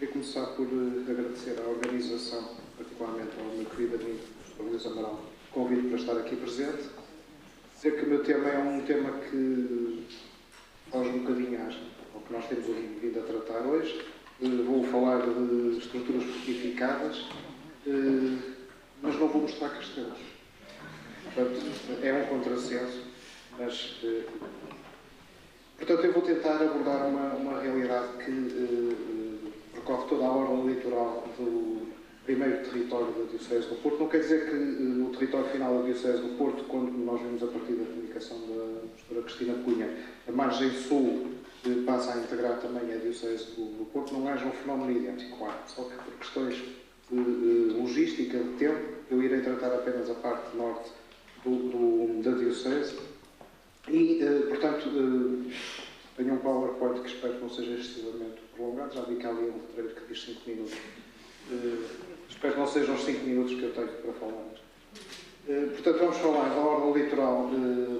Queria começar por agradecer à organização, particularmente ao meu querido amigo, Sr. Luís Amaral, o convite para estar aqui presente. Dizer que o meu tema é um tema que foge um bocadinho ao que nós temos vindo a tratar hoje. Vou falar de estruturas fortificadas, mas não vou mostrar castelos. Portanto, é um contrassenso, mas... Portanto, eu vou tentar abordar uma realidade que percorre toda a ordem litoral do primeiro território da Diocese do Porto. Não quer dizer que o território final da Diocese do Porto, quando nós vimos a partir da comunicação da professora Cristina Cunha, a margem sul passa a integrar também a Diocese do Porto, não haja um fenómeno idêntico, claro. Só que por questões de logística, de tempo, eu irei tratar apenas a parte norte da Diocese. E, portanto, tenho um PowerPoint que espero que não seja excessivamente prolongado. Já vi que há ali um letreiro que diz 5 minutos. Espero que não sejam os 5 minutos que eu tenho para falar. Portanto, vamos falar da ordem litoral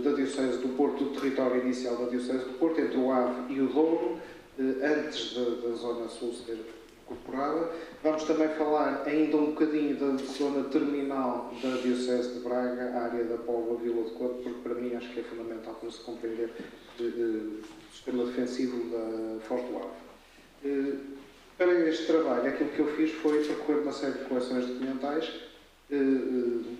da Diocese do Porto, do território inicial da Diocese do Porto, entre o Ave e o Douro, antes da zona sul ser incorporada. Vamos também falar ainda um bocadinho da zona terminal da Diocese de Braga, a área da Póvoa Vila de Conde, porque para mim acho que é fundamental para se compreender o sistema defensivo da Foz do Ave. Para este trabalho, aquilo que eu fiz foi percorrer uma série de coleções documentais que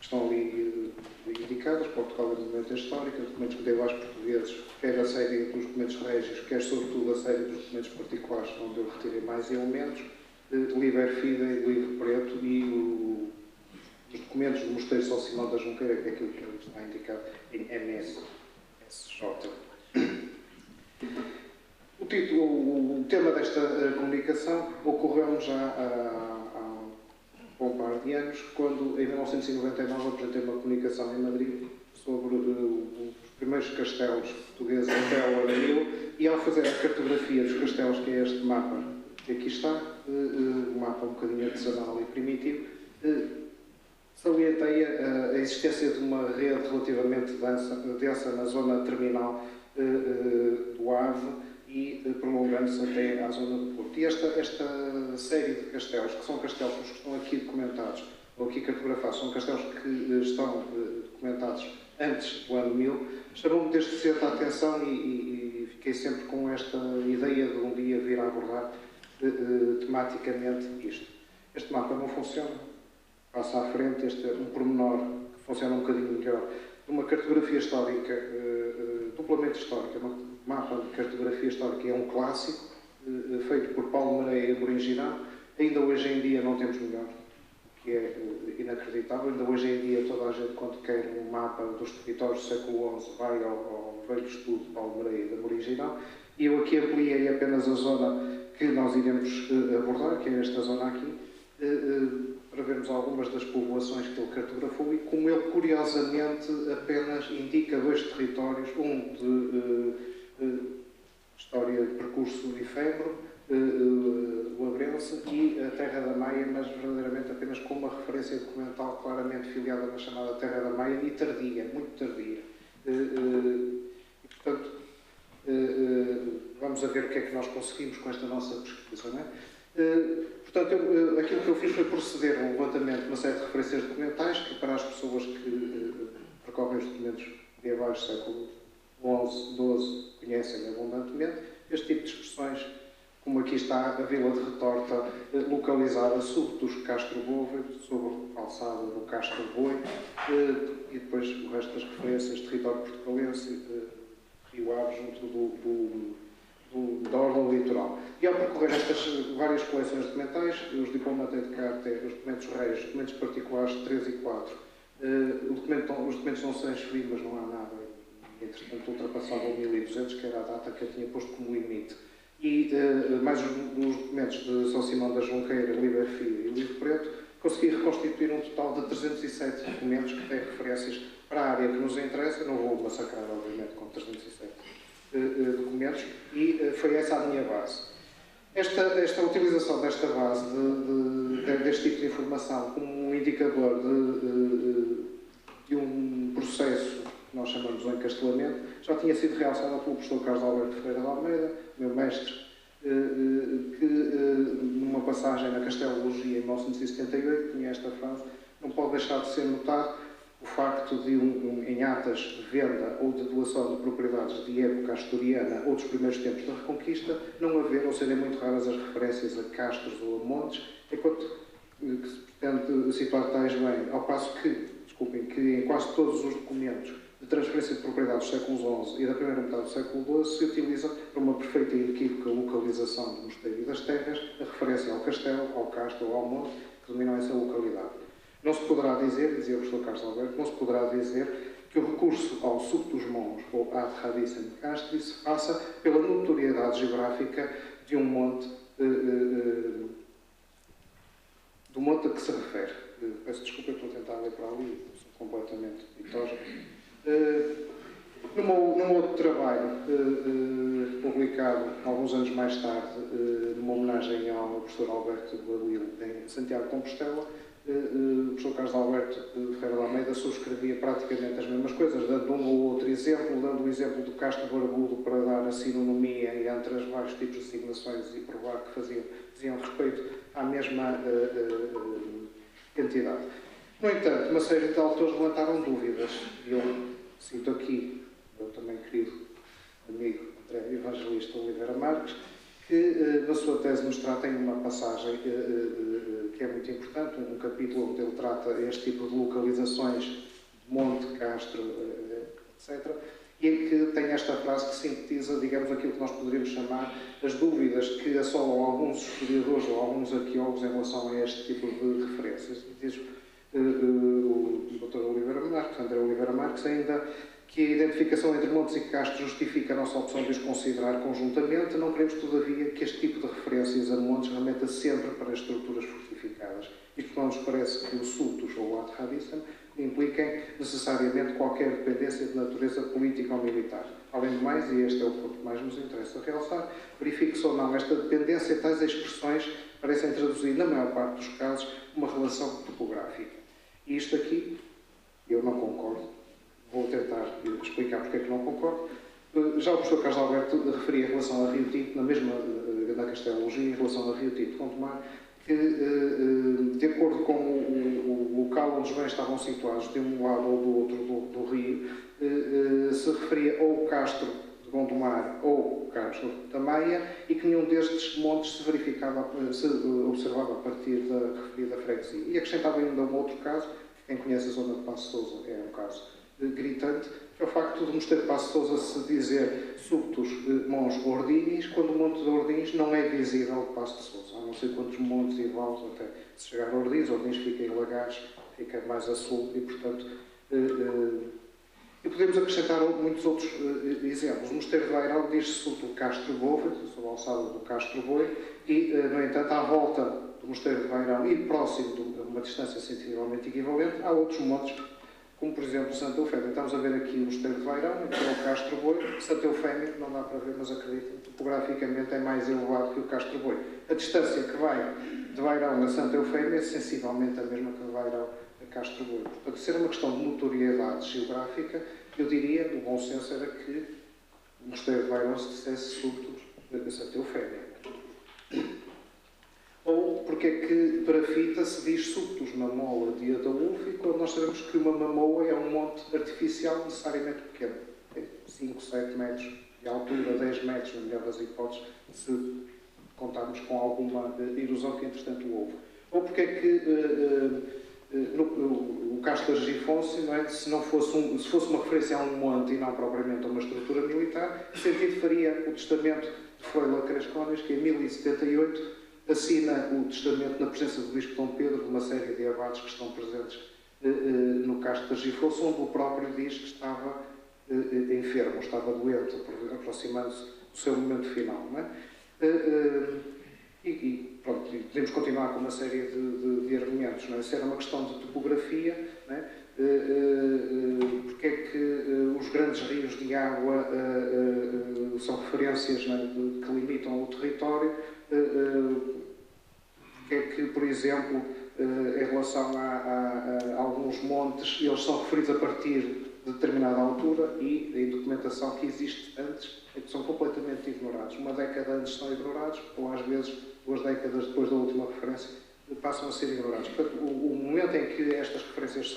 estão ali indicadas: Portugal e Documento Histórico, documentos medievais portugueses, quer a série dos documentos régios, quer sobretudo a série dos documentos particulares, onde eu retirei mais elementos, Liber Fidei, Livro Preto e os documentos do Mosteiro São Simão da Junqueira, que é aquilo que está indicado em MSJ. O tema desta comunicação ocorreu já há um bom par de anos, quando em 1999 apresentei uma comunicação em Madrid sobre os primeiros castelos portugueses até ao Aramil, e ao fazer a cartografia dos castelos, que é este mapa que aqui está, um mapa um bocadinho artesanal e primitivo, salientei a existência de uma rede relativamente densa na zona terminal do Ave e prolongando-se até à zona do Porto. E esta série de castelos, que são castelos que estão aqui documentados, ou aqui cartografados, são castelos que estão documentados antes do ano 1000, chamou-me desde cedo a atenção e fiquei sempre com esta ideia de um dia vir a abordar tematicamente isto. Este mapa não funciona. Passa à frente, este é um pormenor que funciona um bocadinho melhor. Uma cartografia histórica, duplamente histórica, um mapa de cartografia histórica é um clássico, feito por Paulo Mareia e Amorim Girão. Ainda hoje em dia não temos melhor, que é inacreditável. Ainda hoje em dia toda a gente, quando quer um mapa dos territórios do século XI, vai ao velho estudo de Paulo Mareia e de Amorim Girão. E eu aqui ampliei apenas a zona que nós iremos abordar, que é esta zona aqui, para vermos algumas das povoações que ele cartografou, e como ele curiosamente apenas indica dois territórios, um de história de percurso efêmero, o Abrense, e a Terra da Maia, mas verdadeiramente apenas com uma referência documental claramente filiada na chamada Terra da Maia, e tardia, muito tardia. E, portanto, vamos a ver o que é que nós conseguimos com esta nossa pesquisa, não é? Portanto, aquilo que eu fiz foi proceder a um levantamento de uma série de referências documentais que, para as pessoas que percorrem os documentos medievais do século XI, XII, conhecem abundantemente, este tipo de expressões, como aqui está a Vila de Retorta, localizada a sul dos Castro Bove, sobre a alçada do Castro Boi, e depois o resto das referências: território portugalense, Rio Ave, junto da ordem litoral. E ao percorrer estas várias coleções documentais, os diplomatas de carta, os documentos régios, os documentos particulares 3 e 4, os documentos não são inseridos, mas não há nada, entretanto ultrapassavam 1200, que era a data que eu tinha posto como limite. E mais os documentos de São Simão da Junqueira, Liber Fidei e Livro Preto, consegui reconstituir um total de 307 documentos que têm referências para a área que nos interessa. Não vou massacrar, obviamente, com 307 documentos, e foi essa a minha base. Esta utilização desta base, deste tipo de informação, como um indicador de um processo que nós chamamos de encastelamento, já tinha sido realçada pelo professor Carlos Alberto Ferreira de Almeida, meu mestre, que numa passagem na Castelo-Logia em 1978, tinha esta frase: não pode deixar de ser notado o facto de, em atas de venda ou de doação de propriedades de época asturiana ou dos primeiros tempos da Reconquista, não haver ou serem muito raras as referências a castros ou a montes, enquanto que se pretende situar tais bem, ao passo que, desculpem, que em quase todos os documentos de transferência de propriedades do século XI e da primeira metade do século XII se utiliza para uma perfeita e inequívoca localização do mosteiro e das terras a referência ao castelo, ao castro ou ao monte que dominam essa localidade. Não se poderá dizer, dizia o professor Carlos Alberto, não se poderá dizer que o recurso ao Subtus Mons ou ad radicem castri se faça pela notoriedade geográfica de um monte, do monte a que se refere. Peço desculpa, estou a tentar ler para ali, sou completamente ditoso. Num outro trabalho, publicado alguns anos mais tarde, numa homenagem ao professor Alberto Baduil em Santiago de Compostela, o professor Carlos Alberto Ferreira de Almeida subscrevia praticamente as mesmas coisas, dando um ou outro exemplo, dando o exemplo do castro barbudo para dar a sinonomia entre os vários tipos de designações e provar que faziam respeito à mesma entidade. No entanto, uma série de autores levantaram dúvidas, e eu cito aqui o meu também querido amigo André Evangelista Oliveira Marques, que na sua tese nos trata em uma passagem que é muito importante, um capítulo onde ele trata este tipo de localizações de monte, castro, etc., e em que tem esta frase que sintetiza, digamos, aquilo que nós poderíamos chamar as dúvidas que assolam alguns historiadores ou alguns arqueólogos em relação a este tipo de referências. Diz o Dr. Oliveira Marques, André Oliveira Marques, ainda que a identificação entre montes e castros justifica a nossa opção de os considerar conjuntamente, não queremos, todavia, que este tipo de referências a montes remeta sempre para estruturas fortificadas. Isto não nos parece que o Subtus ou o ad radicem impliquem necessariamente qualquer dependência de natureza política ou militar. Além do mais, e este é o ponto que mais nos interessa realçar, verifique-se ou não esta dependência, tais expressões parecem traduzir, na maior parte dos casos, uma relação topográfica. E isto aqui, eu não concordo. Vou tentar explicar porque é que não concordo. Já o professor Carlos Alberto referia em relação a Rio Tinto, na Castelo-Logia, em relação a Rio Tinto com Tomar, que, de acordo com o local onde os bens estavam situados, de um lado ou do outro do rio, se referia ou ao Castro de Gondomar ou ao Castro da Maia, e que nenhum destes montes se observava a partir da referida freguesia. E acrescentava ainda um outro caso, quem conhece a zona de Passo de Sousa é um caso gritante, que é o facto do mosteiro de Passo de Sousa se dizer Subtus Mons Ordinis, quando o monte de Ordins não é visível de Passo de Sousa. Há não sei quantos montes e vales até se chegar a Ordins. Ordins fica em Lagares, fica mais a sul e, portanto, e podemos acrescentar muitos outros exemplos. O mosteiro de Vairão diz-se sobre o Castro Bove, sobre a alçada do Castro Boi, e, no entanto, à volta do mosteiro de Vairão e próximo de uma distância sensivelmente equivalente, há outros montes, como por exemplo Santa Eufémia. Estamos a ver aqui o mosteiro de Vairão, aqui é o Castro Boi. Santa Eufémia, não dá para ver, mas acredito, topograficamente é mais elevado que o Castro Boi. A distância que vai de Vairão a Santa Eufémia é sensivelmente a mesma que de Vairão a Castro Boi. Portanto, ser uma questão de notoriedade geográfica, eu diria, o bom senso era que o mosteiro de Vairão se dissesse Subtus de Santa Eufémia. Ou porque é que para a fita se diz Subtus Mamoa de Ataúlfe, quando nós sabemos que uma mamoa é um monte artificial necessariamente pequeno. Tem 5, 7 metros de altura, 10 metros, na melhor das hipóteses, se contarmos com alguma erosão que entretanto houve. Ou porque é que o Castro de Argifonso, não é, se fosse uma referência a um monte e não propriamente a uma estrutura militar, que sentido faria o testamento de Froila Crescones, que em 1078 assina o testamento na presença do Bispo Dom Pedro, de uma série de abades que estão presentes no Castro de Argifonso, onde o próprio diz que estava enfermo, estava doente, aproximando-se do seu momento final. Não é? Pronto, podemos continuar com uma série de argumentos. Não é? Se era uma questão de topografia, não é? Porque é que os grandes rios de água são referências, não é, que limitam o território, porque é que, por exemplo, em relação a alguns montes, eles são referidos a partir determinada altura e em documentação que existe antes, que são completamente ignorados. Uma década antes são ignorados, ou às vezes 2 décadas depois da última referência passam a ser ignorados. Portanto, o momento em que estas referências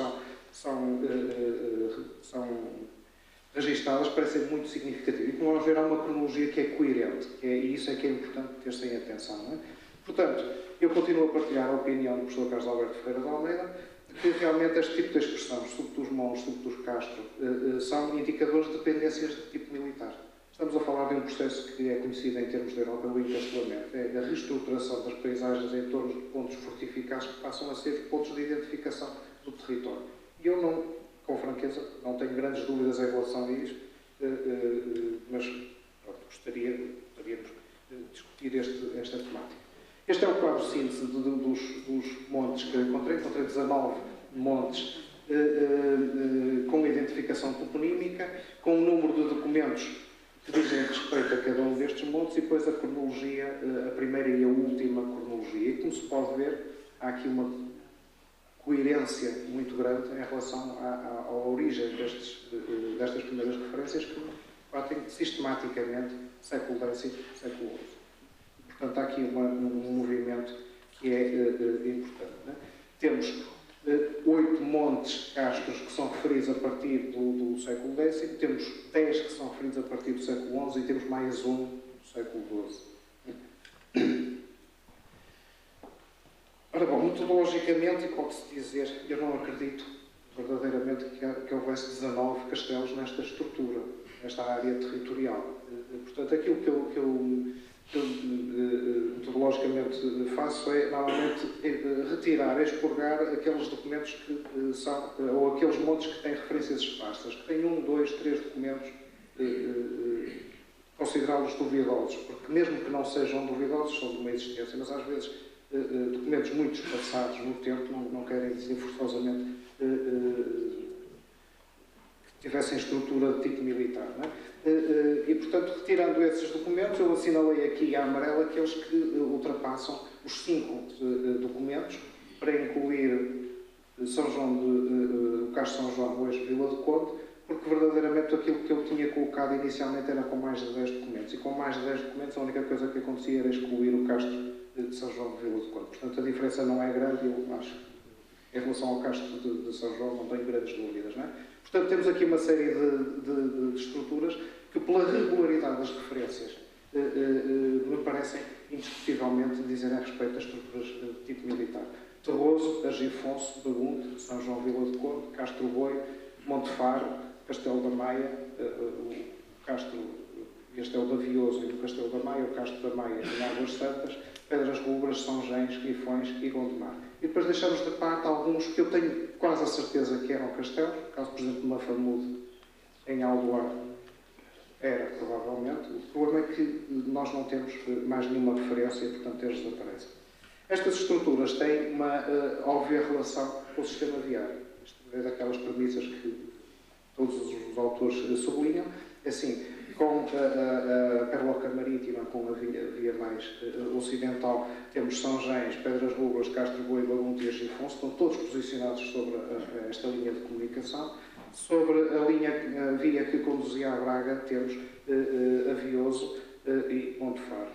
são registadas parece ser muito significativo. E como vamos ver, há uma cronologia que é coerente, e isso é que é importante ter-se em atenção. Não é? Portanto, eu continuo a partilhar a opinião do professor Carlos Alberto Ferreira de Almeida, que realmente este tipo de expressão, subtus mons, subtus castro, são indicadores de dependências de tipo militar. Estamos a falar de um processo que é conhecido em termos de Europa, o encastelamento. É a reestruturação das paisagens em torno de pontos fortificados que passam a ser pontos de identificação do território. E eu não, com franqueza, não tenho grandes dúvidas em relação a isto, mas pronto, gostaríamos de discutir esta temática. Este é o quadro síntese dos montes que eu encontrei. Encontrei 19 montes com identificação toponímica, com um número de documentos que dizem respeito a cada um destes montes e depois a cronologia, a primeira e a última cronologia. E como se pode ver, há aqui uma coerência muito grande em relação à origem destas primeiras referências que batem sistematicamente século X e século XI. Portanto, há aqui um movimento que é importante. Né? Temos 8 montes castros que são referidos a partir do século X, temos 10 que são referidos a partir do século XI e temos mais um do século XII. Ora bom, metodologicamente, pode-se dizer, eu não acredito verdadeiramente que houvesse 19 castelos nesta estrutura, nesta área territorial. Portanto, aquilo que eu metodologicamente faço é, normalmente, retirar, expurgar aqueles documentos que são, ou aqueles montes que têm referências esparsas, que têm 1, 2, 3 documentos, considerá-los duvidosos, porque mesmo que não sejam duvidosos, são de uma existência, mas às vezes documentos muito espaçados no tempo não querem dizer forçosamente que tivessem estrutura de tipo militar. Não é? E, portanto, retirando esses documentos, eu assinalei aqui à amarela aqueles que ultrapassam os 5 documentos, para incluir São João o Castro São João, hoje Vila do Conde, porque verdadeiramente aquilo que eu tinha colocado inicialmente era com mais de 10 documentos, e com mais de 10 documentos a única coisa que acontecia era excluir o Castro de São João de Vila do Conde. Portanto, a diferença não é grande, eu acho que em relação ao Castro de São João não tenho grandes dúvidas. Não é? Portanto, temos aqui uma série de estruturas que, pela regularidade das referências, me parecem indiscutivelmente dizerem a respeito das estruturas de tipo militar. Terroso, Argifonso, Bagunte, São João Vila do Conde, Castro Boi, Monte Faro, Castelo da Maia, o Castro, este é o da Vioso e do Castelo da Maia, o Castro da Maia e Águas Santas, Pedras Rubras, São Gens, Guifões e Gondomar. E depois deixamos de parte alguns que eu tenho quase a certeza que eram castelos, caso, por exemplo, de Mafamude, em Aldoar, era, provavelmente. O problema é que nós não temos mais nenhuma referência e, portanto, eles desaparecem. Estas estruturas têm uma óbvia relação com o sistema viário. Isto é daquelas premissas que todos os autores sublinham. Assim, com a Perloca Marítima, com a via mais ocidental, temos São Gens, Pedras Rubras, Castro Boi, Bagunte e Argifonso, estão todos posicionados sobre esta linha de comunicação. Sobre a via que conduzia a Braga, temos Avioso e Monte Faro.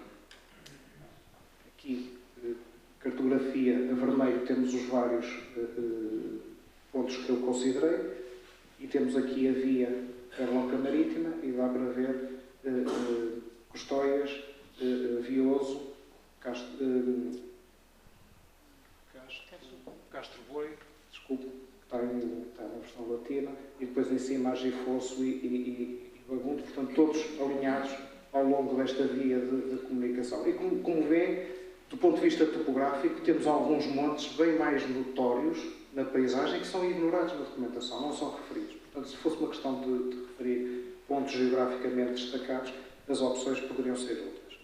Aqui, cartografia a vermelho, temos os vários pontos que eu considerei, e temos aqui a via Perloca Marítima, e dá para ver Custóias, Vioso, Castro Boi, desculpe, que está na versão latina, e depois em cima Argifonso e Bagunte, portanto todos alinhados ao longo desta via de comunicação. E como vêem, do ponto de vista topográfico, temos alguns montes bem mais notórios na paisagem que são ignorados na documentação, não são referidos. Portanto, se fosse uma questão de referir pontos geograficamente destacados, as opções poderiam ser outras.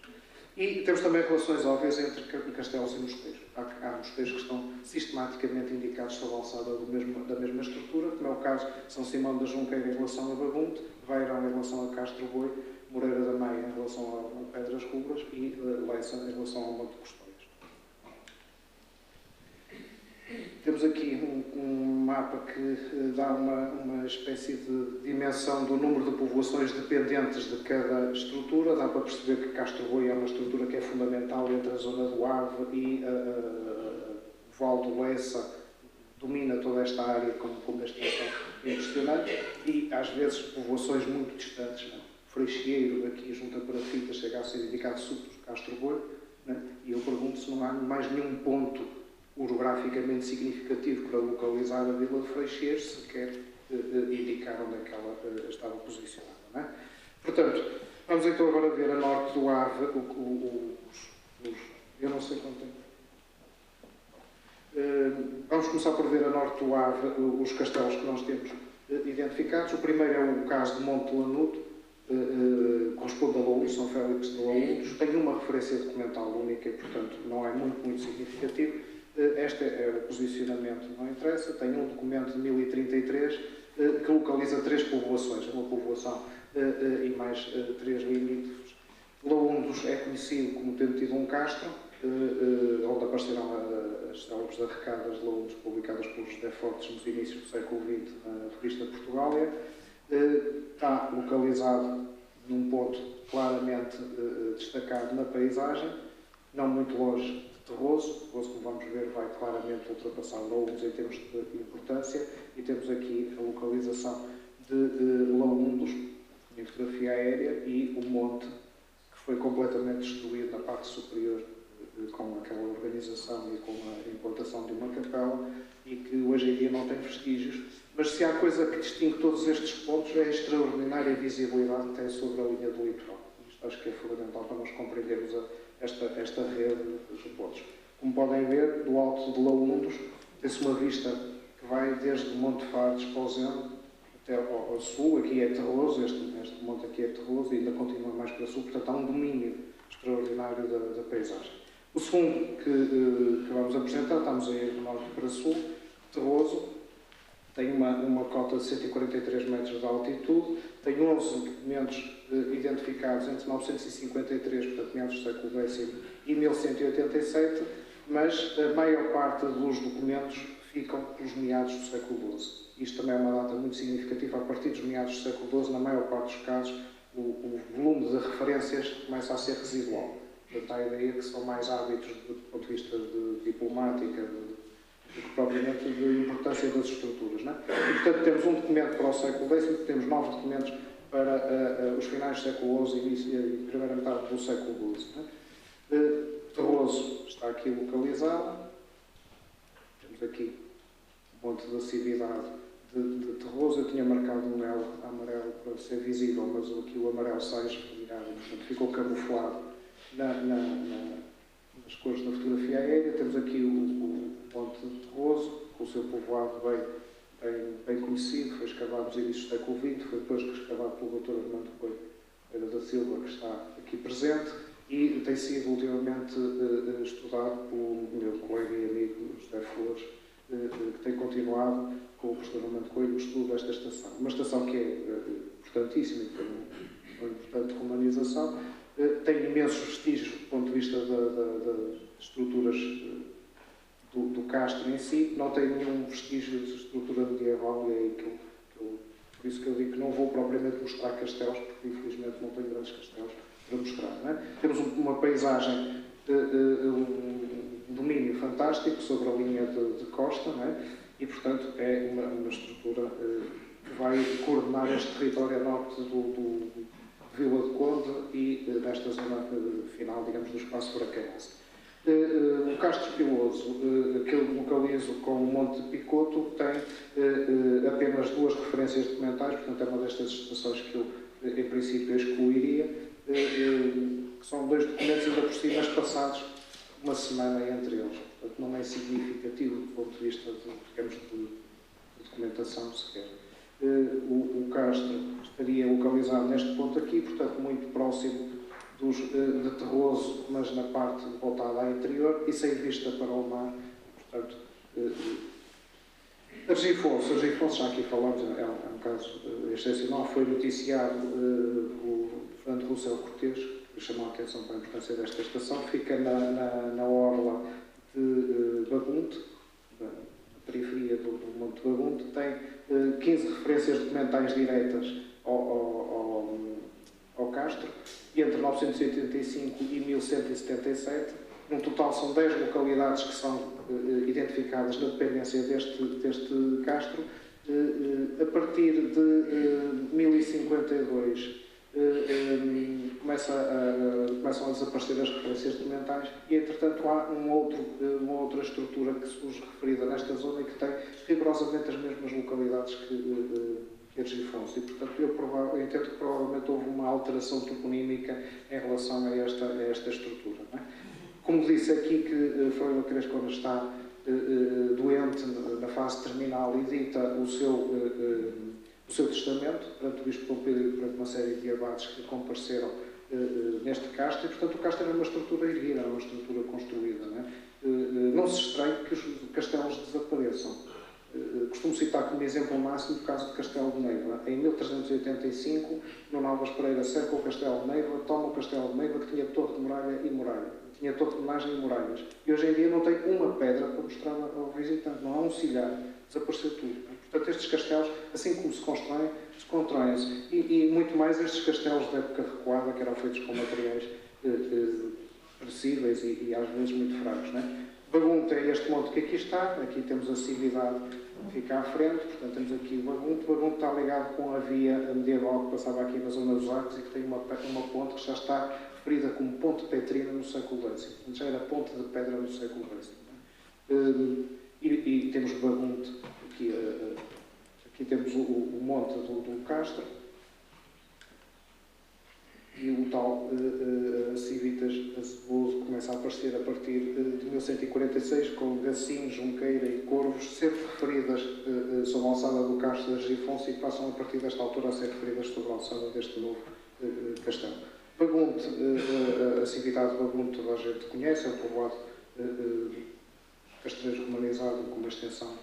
E temos também relações óbvias entre castelos e mosteiros. Há mosteiros que estão sistematicamente indicados sobre a alçada da mesma estrutura, como é o caso de São Simão da Junqueira em relação a Bagunte, Vairão em relação a Castro Boi, Moreira da Maia em relação a Pedras Rubras e Leça em relação ao Monte de Custóias. Temos aqui um mapa que dá uma espécie de dimensão do número de povoações dependentes de cada estrutura. Dá para perceber que Castro Boi é uma estrutura que é fundamental entre a zona do Ave e o Val do Lessa, domina toda esta área com uma extensão impressionante, e às vezes povoações muito distantes. Freixeiro, aqui junto a Parafita, chega a ser indicado subto de Castro Boi, e eu pergunto se não há mais nenhum ponto orograficamente significativo para localizar a vila de Freixeiro, se quer indicar onde é que ela estava posicionada. Portanto, vamos então agora ver a norte do Ave, eu não sei quanto tempo. Vamos começar por ver a norte do Ave os castelos que nós temos identificados. O primeiro é o caso de Monte de Lanudo, corresponde a Laúde, São Félix de Laúdos. Tem uma referência documental única e, portanto, não é muito significativo. Este é o posicionamento, não interessa. Tem um documento de 1033 que localiza 3 povoações, uma povoação e mais 3 limítrofes. Laúdos é conhecido como tendo tido um castro, onde apareceram as célebres arrecadas de Laúdos publicadas por José Fortes nos inícios do século XX na revista Portugália. Está localizado num ponto claramente destacado na paisagem, não muito longe de Terroso. Terroso, como vamos ver, vai claramente ultrapassar Laúdos em termos de importância, e temos aqui a localização de Laúdos em fotografia aérea e o monte que foi completamente destruído na parte superior com aquela organização e com a implantação de uma capela, e que hoje em dia não tem vestígios. Mas se há coisa que distingue todos estes pontos é a extraordinária visibilidade que tem sobre a linha do litoral. Isto acho que é fundamental para nós compreendermos esta rede de pontos. Como podem ver, do alto de Laúdos tem-se uma vista que vai desde Monte Faro de Esposende até ao sul. Aqui é Terroso, este monte aqui é Terroso, e ainda continua mais para sul. Portanto, há um domínio extraordinário da paisagem. O segundo que vamos apresentar, estamos a ir de norte para sul. Terroso tem uma cota de 143 metros de altitude, tem 11 documentos identificados entre 953, portanto, meados do século X, e 1187, mas a maior parte dos documentos ficam pelos meados do século XII. Isto também é uma data muito significativa. A partir dos meados do século XII, na maior parte dos casos, o volume de referências começa a ser residual. Portanto, há a ideia que são mais hábitos do ponto de vista de diplomática, do que propriamente de importância das estruturas. Não é? E, portanto, temos um documento para o século X, temos 9 documentos para os finais do século XI e primeira metade do século XII. Terroso está aqui localizado. Temos aqui o Monte da Cividade de Terroso. Eu tinha marcado um L amarelo para ser visível, mas aqui o amarelo sai esfoliado, portanto ficou camuflado nas cores da fotografia aérea. Temos aqui o Monte de Terroso, com o seu povoado bem conhecido, foi escavado nos inícios do século XX, foi depois escavado pelo Dr. Armando Coelho da Silva, que está aqui presente, e tem sido ultimamente estudado pelo meu colega e amigo José Flores, que tem continuado com o professor Armando Coelho o estudo desta estação. Uma estação que é importantíssima e que tem uma importante romanização. Tem imensos vestígios do ponto de vista das estruturas do castro em si, não tem nenhum vestígio de estrutura medieval, e é aí por isso que eu digo que não vou propriamente mostrar castelos, porque infelizmente não tenho grandes castelos para mostrar. Não é? Temos uma paisagem, um domínio fantástico sobre a linha de costa, não é? E portanto é uma estrutura que vai coordenar este território a norte do Vila de Conde e desta zona final, digamos, do espaço bracarense. O Castro Piloso, que eu localizo com o Monte de Picoto, tem apenas 2 referências documentais, portanto é uma destas estações que eu, em princípio, excluiria, que são 2 documentos ainda por cima passados uma semana entre eles. Portanto, não é significativo do ponto de vista de documentação sequer. O Castro estaria localizado neste ponto aqui, portanto, muito próximo de Terroso, mas na parte voltada ao interior e sem vista para o mar. Portanto, Argifonso, já aqui falamos, é um caso excepcional. Foi noticiado o Fernando Russell Cortês, que chamou a atenção para a importância desta estação. Fica na orla de Bagunte, periferia do Monte Bagunte, tem 15 referências documentais diretas ao Castro, e entre 985 e 1177, no total são 10 localidades que são identificadas na dependência deste Castro. A partir de 1052 começam a desaparecer as referências documentais e, entretanto, há uma outra estrutura que surge referida nesta zona e que tem rigorosamente as mesmas localidades que Argifonso. E, portanto, eu entendo que provavelmente houve uma alteração toponímica em relação a esta estrutura. Não é? Como disse aqui, que Freire Crescona está doente na fase terminal e dita o seu testamento perante o Bispo Dom Pedro e perante uma série de abades que compareceram neste castro, e, portanto, o castro era uma estrutura erguida, era uma estrutura construída. Não é? Não se estranhe que os castelos desapareçam. Costumo citar como exemplo máximo o caso do Castelo de Neiva. Em 1385, Nuno Alves Pereira cerca o Castelo de Neiva, toma o Castelo de Neiva, que tinha torre de muralha e muralha. Tinha torre de homenagem e muralhas. E hoje em dia não tem uma pedra para mostrar ao visitante, não há um cilhar. Desapareceu tudo. Portanto, estes castelos, assim como se constroem-se. E muito mais estes castelos da época recuada, que eram feitos com materiais perecíveis e às vezes muito fracos. Não é? Bagunte é este monte que aqui está. Aqui temos a civilidade que fica à frente. Portanto, temos aqui o Bagunte. O Bagunte está ligado com a via medieval que passava aqui na zona dos Arcos e que tem uma ponte que já está referida como Ponte Petrina no século X. Portanto, já era ponte de pedra no século X. E temos o Bagunte. Aqui temos o monte do Castro. E o tal Civitas Azevedo começa a aparecer a partir de 1146, com Gacinho, Junqueira e Corvos, sempre referidas sobre a alçada do Castro de Argifonso, e passam a partir desta altura a ser referidas sobre a alçada deste novo castelo. Bagunte, a civilidade de Bagunte toda a gente conhece, é um povoado castrejo romanizado com uma extensão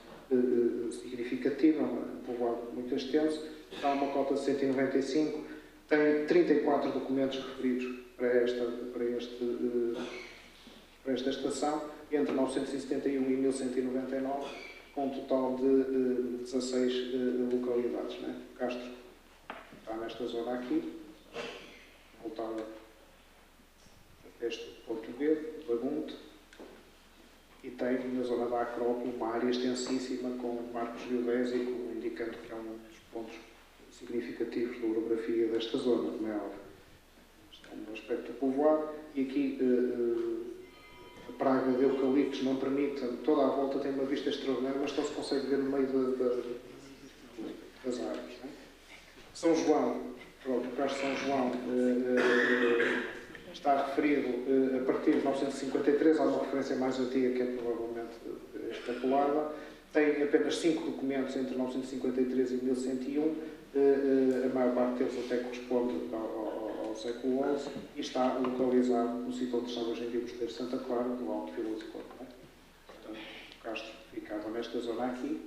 significativa, um povoado muito extenso, dá uma cota de 195, tem 34 documentos referidos para esta estação, entre 971 e 1199, com um total de 16 localidades. Né? O Castro está nesta zona aqui, voltado a este ponto B, Bagunte, e tem na zona da Acrópole uma área extensíssima com marcos geodésicos, indicando que é um dos pontos significativos da orografia desta zona, como é óbvio. Este é um aspecto povoado, e aqui a praga de eucaliptos não permite, toda a volta tem uma vista extraordinária, mas só se consegue ver no meio das árvores. Não é? São João, o Castro São João está referido a partir de 1953, há uma referência mais antiga que é provavelmente extrapolada. Tem apenas 5 documentos entre 1953 e 1101, a maior parte deles até corresponde ao século XI, e está localizado no sítio onde está hoje em dia o Mosteiro de Santa Clara, do Alto Vila de Couto. Portanto, o Castro ficava nesta zona aqui.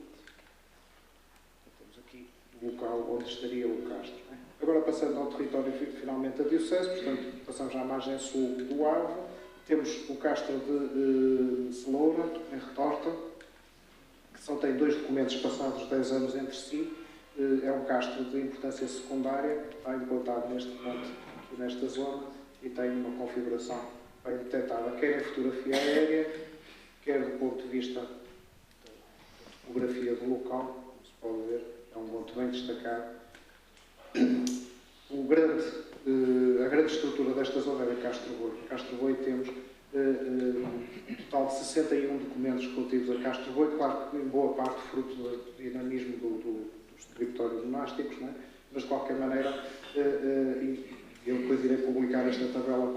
Temos aqui o local onde estaria o Castro. Agora, passando ao território finalmente da Diocese, portanto, passamos à margem sul do Ave, temos o Castro de Celoura, em Retorta, que só tem 2 documentos passados 10 anos entre si. É um castro de importância secundária, está implantado neste monte, aqui nesta zona, e tem uma configuração bem detectada, quer em fotografia aérea, quer do ponto de vista da topografia do local, como se pode ver, é um monte bem destacado. A grande estrutura desta zona era Castro Boi. Castro Boi temos um total de 61 documentos relativos a Castro Boi, claro que em boa parte fruto do dinamismo dos territórios monásticos, não é? Mas de qualquer maneira, eu depois irei publicar esta tabela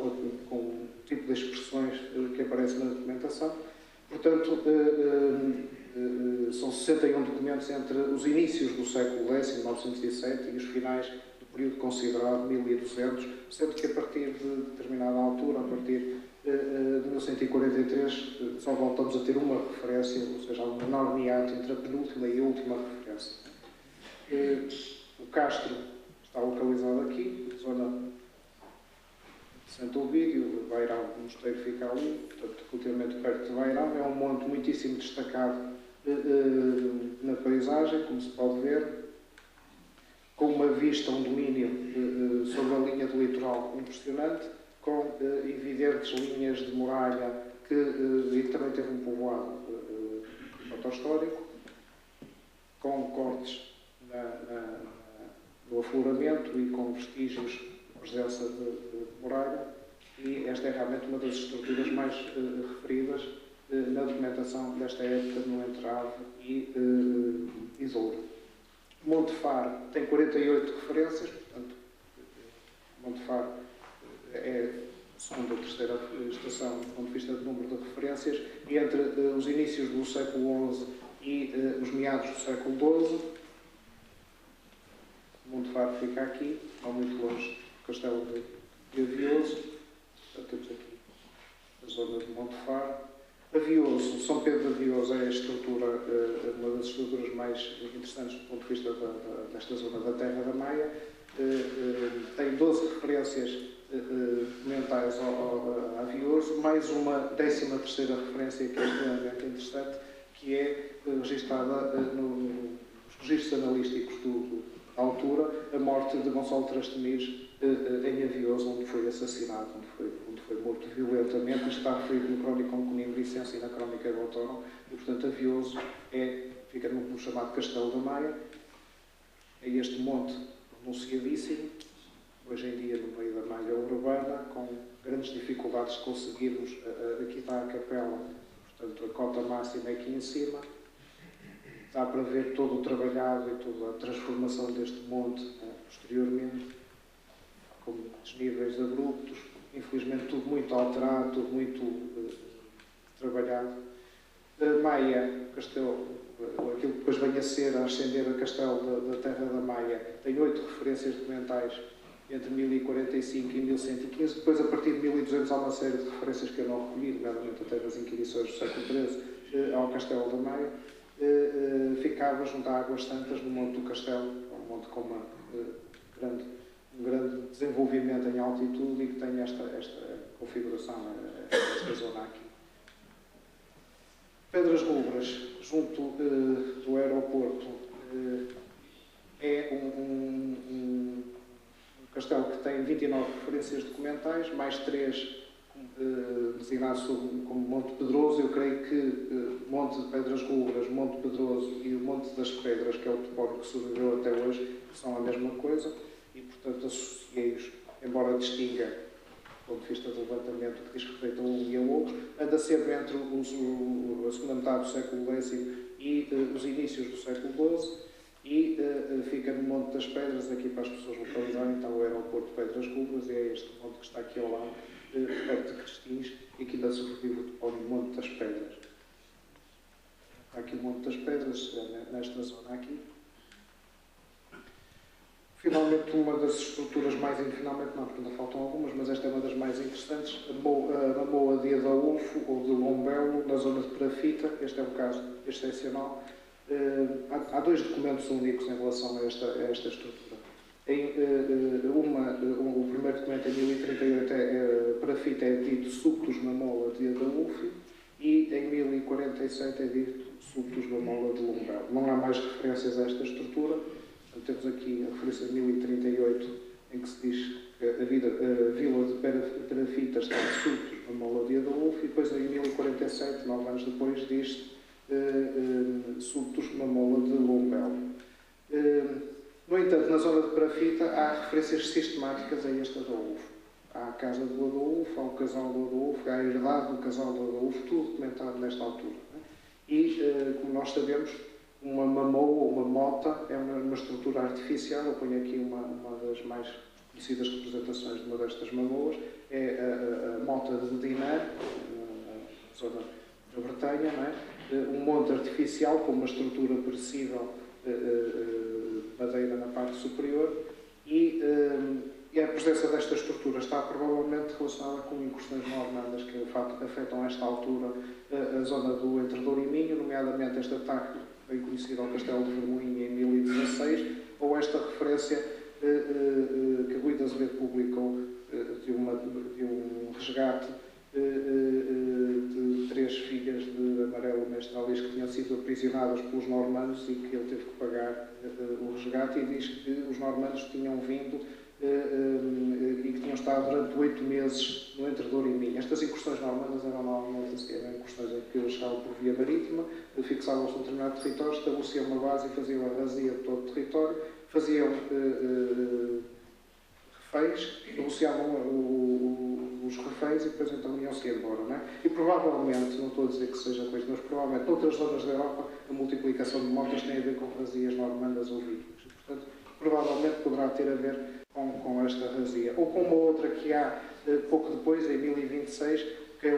com o tipo de expressões que aparece na documentação. Portanto, são 61 documentos entre os inícios do século X, 1907, e os finais do período considerado 1200, sendo que a partir de determinada altura, a partir de 1143, só voltamos a ter uma referência, ou seja, há um enorme hiato entre a penúltima e a última referência. O Castro está localizado aqui, zona de Santo Ovídio, Bairão, o mosteiro fica ali, portanto, relativamente perto de Bairão. É um monte muitíssimo destacado na paisagem, como se pode ver, com uma vista, um domínio sobre a linha do litoral impressionante, com evidentes linhas de muralha e também teve um povoado fotohistórico, com cortes no afloramento e com vestígios de presença de muralha, e esta é realmente uma das estruturas mais referidas na documentação desta época no Entrave e Douro. Monte Faro tem 48 referências, portanto, Monte Faro é a segunda ou terceira estação do ponto de vista do número de referências, e entre os inícios do século XI e os meados do século XII, Monte Faro fica aqui, não muito longe do castelo de Avioso. Portanto, temos aqui a zona de Monte Faro. Avioso, São Pedro de Avioso é a estrutura, uma das estruturas mais interessantes do ponto de vista desta zona da Terra da Maia. Tem 12 referências documentais a Avioso, mais uma 13ª referência que é extremamente interessante, que é registada nos registros analísticos da altura, a morte de Gonçalo Trastemires em Avioso, onde foi assassinado, onde foi morto violentamente. Isto está referido no Crónicon Coniglicense e na Crónica de Autónomo, e portanto Avioso fica no chamado Castelo da Maia. É este monte pronunciadíssimo, hoje em dia no meio da malha urbana, com grandes dificuldades de conseguirmos. Aqui está a capela, portanto a cota máxima é aqui em cima. Dá para ver todo o trabalhado e toda a transformação deste monte posteriormente, com desníveis abruptos, infelizmente tudo muito alterado, tudo muito trabalhado. Maia, Castelo, aquilo que depois vem a ser, a ascender a Castelo da Terra da Maia, tem 8 referências documentais entre 1045 e 1115, depois a partir de 1200 há uma série de referências que eu não recolhi, nomeadamente até das Inquisições do século XIII, ao Castelo da Maia. Ficava junto a Águas Santas, no Monte do Castelo, um monte com um grande desenvolvimento em altitude e que tem esta configuração, esta zona aqui. Pedras Rubras, junto do aeroporto, é um castelo que tem 29 referências documentais, mais 3 designados como Monte Pedroso. Eu creio que Monte de Pedras Rubras, Monte Pedroso e o Monte das Pedras, que é o topónimo que sobreviveu até hoje, são a mesma coisa, e portanto associei-os, embora distinga do ponto de vista do levantamento que diz respeito a um e a outro, anda sempre entre a segunda metade do século X e os inícios do século XII, e fica no Monte das Pedras, aqui para as pessoas localizarem. Então o aeroporto de Pedras Rubras é este monte que está aqui ao lado, perto de Cristins, e que ainda sobrevive o topónimo Monte das Pedras. Está aqui o Monte das Pedras, nesta zona aqui. Finalmente, uma das estruturas mais, finalmente não, porque ainda faltam algumas, mas esta é uma das mais interessantes, a Moa de Adaúfo, ou de Lombelo, na zona de Perafita. Este é um caso excepcional. Há 2 documentos únicos em relação a esta estrutura. O primeiro documento, em 1038, Perafita é dito Subtus Mamola de Adaúfo, e em 1047 é dito Subtus Mamola de Lombelo. Não há mais referências a esta estrutura. Temos aqui a referência de 1038, em que se diz que a vila de Perafita está de Subtus Mamola de Adaúfo, e depois em 1047, 9 anos depois, diz Subtus Mamola de Lombelo. No entanto, na zona de Perafita há referências sistemáticas a este Adaúfo. Há a casa do Adaúfo, há o casal do Adaúfo, há a herdade do casal do Adaúfo, tudo documentado nesta altura. E, como nós sabemos, uma mamoa ou uma mota é uma estrutura artificial. Eu ponho aqui uma das mais conhecidas representações de uma destas mamoas, é a mota de Dinar, na zona da Bretanha, não é? Um monte artificial com uma estrutura perecível, madeira na parte superior, e a presença desta estrutura está provavelmente relacionada com incursões normandas que afetam a esta altura a zona do Entre Douro e Minho, nomeadamente este ataque bem conhecido ao Castelo de Vermoinha em 1016, ou esta referência que Rui de Azevedo publicou de um resgate de 3 filhas de Amarelo Mestralis que tinham sido sido aprisionadas pelos normandos e que ele teve que pagar o resgate, e diz que os normandos tinham vindo e que tinham estado durante 8 meses no entre Douro e Minho. Estas incursões normandas eram normalmente incursões em que chegavam por via marítima, fixavam-se num determinado território, estabeleciam uma base e faziam a razia de todo o território, faziam reféns, negociavam os reféns e depois então iam-se embora, não é? E provavelmente, não estou a dizer que seja coisa, mas provavelmente noutras zonas da Europa a multiplicação de motas tem a ver com razias normandas ou vikings. Portanto, provavelmente poderá ter a ver com esta razia. Ou com uma outra que há pouco depois, em 1026, que é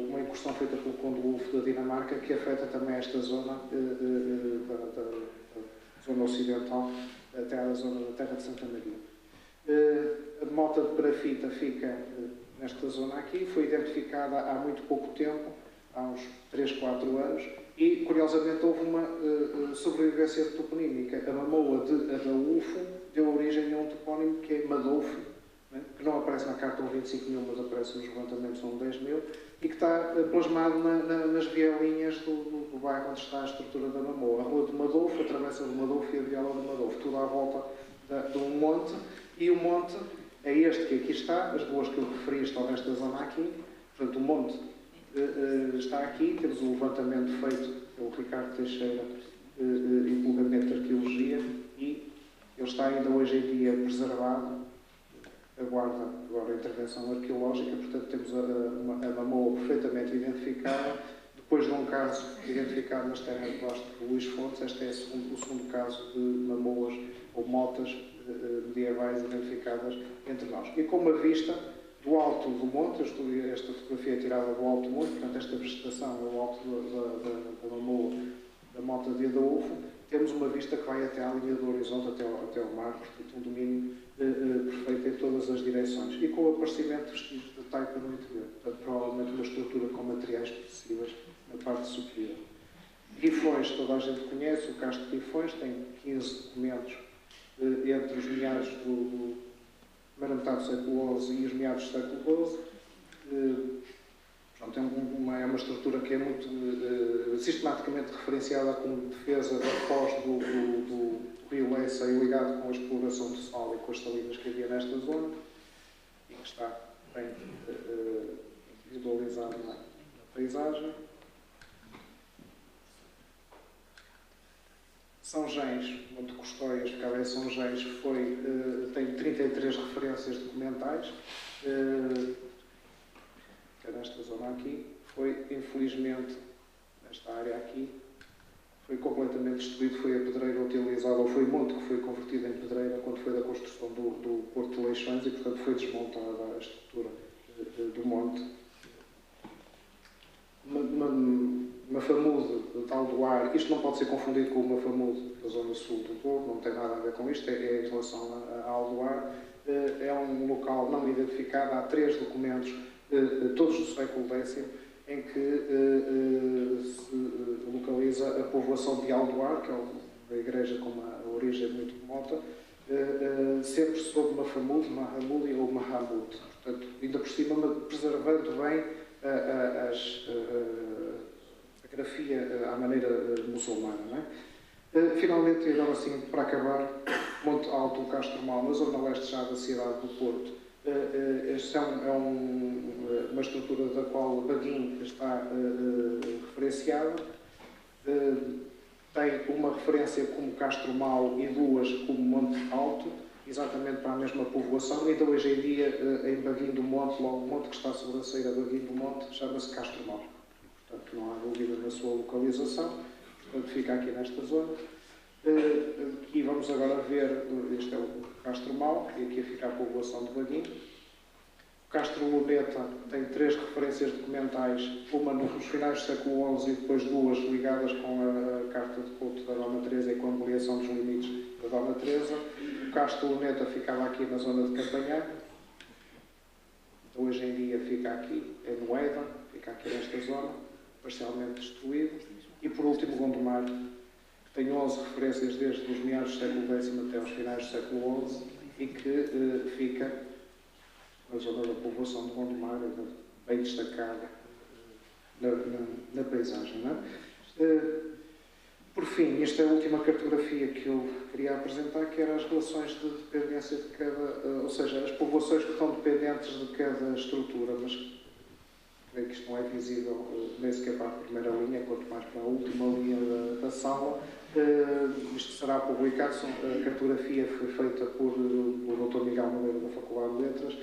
uma incursão feita pelo Conde Wulf da Dinamarca, que afeta também esta zona da zona ocidental, até à zona da Terra de Santa Maria. A mota de parafita fica nesta zona aqui, foi identificada há muito pouco tempo, há uns 3, 4 anos, e curiosamente houve uma sobrevivência toponímica. A mamoa de Adaúfo deu origem a um topónimo que é Madolfo, né, que não aparece na carta 25 mil, mas aparece nos levantamentos 10 mil, e que está plasmado nas vielinhas do bairro onde está a estrutura da mamoa. A rua de Madolfo, a travessa de Madolfo e a viela de Madolfo, tudo à volta de um monte, e o monte é este que aqui está, as duas que eu referi estão nesta zona aqui, portanto o monte está aqui, temos um levantamento feito pelo Ricardo Teixeira e pelo Gabinete de Arqueologia, e ele está ainda hoje em dia preservado, aguarda agora a intervenção arqueológica, portanto temos a mamoa perfeitamente identificada. Depois de um caso identificado nas terras de baixo de Luís Fontes, este é o segundo caso de mamoas ou motas medievais identificadas entre nós. E com uma vista do alto do monte, esta fotografia é tirada do alto do monte, portanto esta vegetação é o alto da mamoa, da mota de Adaúfo, temos uma vista que vai até à linha do horizonte, até ao mar, portanto um domínio perfeito em todas as direções. E com o aparecimento de vestígios de taipa no interior, portanto provavelmente uma estrutura com materiais possíveis na parte superior. Rifões, toda a gente conhece, o Castro de Rifões tem 15 documentos entre os meados do primeira metade do século XI e os meados do século XII. Portanto, é uma estrutura que é muito sistematicamente referenciada como defesa da foz do rio Leça e ligado com a exploração do sal e com as salinas que havia nesta zona, e que está bem visualizado na paisagem. São Gens, Monte Custóias, ficava em São Gens, tem 33 referências documentais, que é nesta zona aqui. Foi, infelizmente, nesta área aqui, foi completamente destruído, foi a pedreira utilizada, ou foi o monte que foi convertido em pedreira quando foi da construção do Porto de Leixões, e, portanto, foi desmontada a estrutura do monte. Mafamude, tal do ar, isto não pode ser confundido com o Mafamude da zona sul do Douro, não tem nada a ver com isto, é em relação a Aldoar. É um local não identificado, há 3 documentos, todos do século X, em que se localiza a povoação de Aldoar, que é uma igreja com uma origem muito remota, sempre sob Mafamude, Mahamudi ou Mahamud. Portanto, ainda por cima, preservando bem a grafia à maneira muçulmana. Não é? Finalmente, e agora sim, para acabar, Monte Alto do Castro Mau, na zona leste já da cidade do Porto. Este é uma estrutura da qual Baguim está referenciado. Tem uma referência como Castro Mau e 2 como Monte Alto, exatamente para a mesma povoação. Ainda hoje em dia, em Baguim do Monte, logo o monte que está sobre a ceira Baguim do Monte, chama-se Castro Mau. Portanto, não há dúvida na sua localização. Portanto, fica aqui nesta zona. E vamos agora ver, este é o Castro Mau, e aqui fica a povoação de Baguim. O Castro Luneta tem 3 referências documentais, uma nos finais do século XI e depois 2 ligadas com a Carta de Couto da Dona Teresa e com a ampliação dos limites da Dona Teresa. O Castro Luneta ficava aqui na zona de Campanhã. Hoje em dia fica aqui em Noeda, fica aqui nesta zona, parcialmente destruído. E por último, Gondomar, que tem 11 referências desde os meados do século X até aos finais do século XI e que fica na zona da povoação de Gondomar, bem destacada na paisagem. Não é? Por fim, esta é a última cartografia que eu queria apresentar, que era as relações de dependência de cada, ou seja, as povoações que estão dependentes de cada estrutura, mas creio que isto não é visível nem sequer para a primeira linha, quanto mais para a última linha da sala. Isto será publicado, a cartografia foi feita por o Dr. Miguel Moreira da Faculdade de Letras.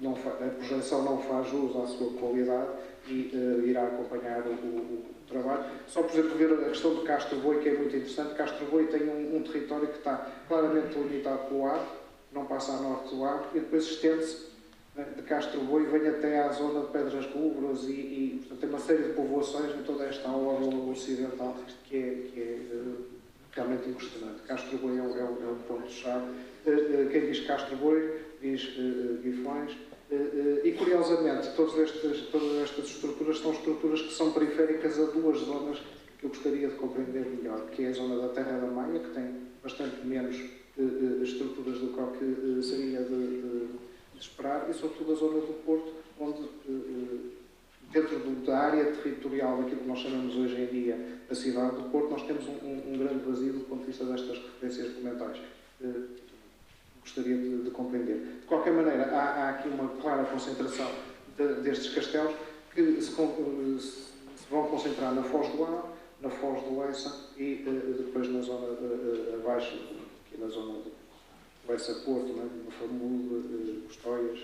A projeção não faz jus à sua qualidade e irá acompanhar o trabalho. Só, por exemplo, ver a questão de Castro-Boi, que é muito interessante. Castro-Boi tem um território que está claramente limitado pelo ar, não passa a norte do ar, e depois estende-se de Castro-Boi, vem até à zona de Pedras Rubras e portanto, tem uma série de povoações em toda esta orla ocidental que é realmente inquestionante. Castro-Boi é um ponto-chave. Quem diz Castro-Boi diz Guifões. E, curiosamente, todas estas estruturas são estruturas que são periféricas a duas zonas que eu gostaria de compreender melhor, que é a zona da Terra da Maia, que tem bastante menos estruturas do que seria de esperar, e sobretudo a zona do Porto, onde, dentro da área territorial daquilo que nós chamamos hoje em dia a cidade do Porto, nós temos um grande vazio do ponto de vista destas referências documentais. Gostaria de compreender. De qualquer maneira, há aqui uma clara concentração destes castelos que se vão concentrar na Foz do Ar, na Foz do Leça e depois na zona abaixo, aqui na zona do Leça-Porto, no Famudo, Custóias,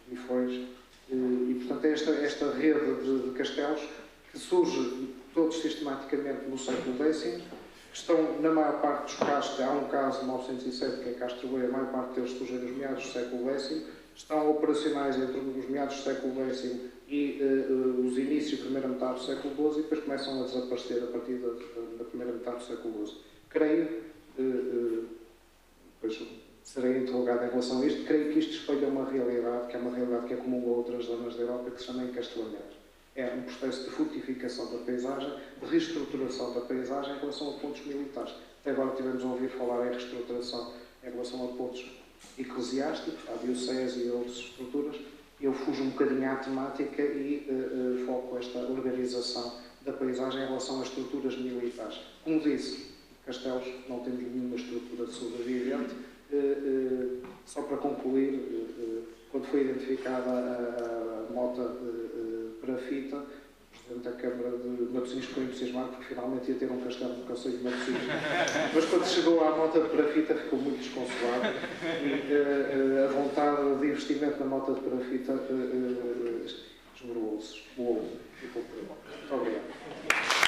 Guifões. E, portanto, é esta rede de castelos que surge todos sistematicamente no século X, que estão, na maior parte dos casos, há um caso de 1907, que é Castro-Boi, a maior parte deles surgem nos meados do século X, estão operacionais entre os meados do século X e os inícios da primeira metade do século XII, e depois começam a desaparecer a partir da primeira metade do século XII. Creio, depois serei interrogado em relação a isto, creio que isto espelha uma realidade, que é uma realidade que é comum a outras zonas da Europa, que se chama encastelamento. É um processo de fortificação da paisagem, de reestruturação da paisagem em relação a pontos militares. Até agora tivemos a ouvir falar em reestruturação em relação a pontos eclesiásticos, a diocese e outras estruturas. Eu fujo um bocadinho à temática e foco esta organização da paisagem em relação a estruturas militares. Como disse, Castelos não temos nenhuma estrutura sobrevivente. Só para concluir, quando foi identificada a mota para fita, o Presidente da Câmara de Matosinhos ficou entusiasmado porque finalmente ia ter um castelo no Conselho de Matosinhos. Mas quando chegou à mota de parafita ficou muito desconsolado e a vontade de investimento na mota de parafita esmorou-se, voou. Ficou por aí. Muito obrigado.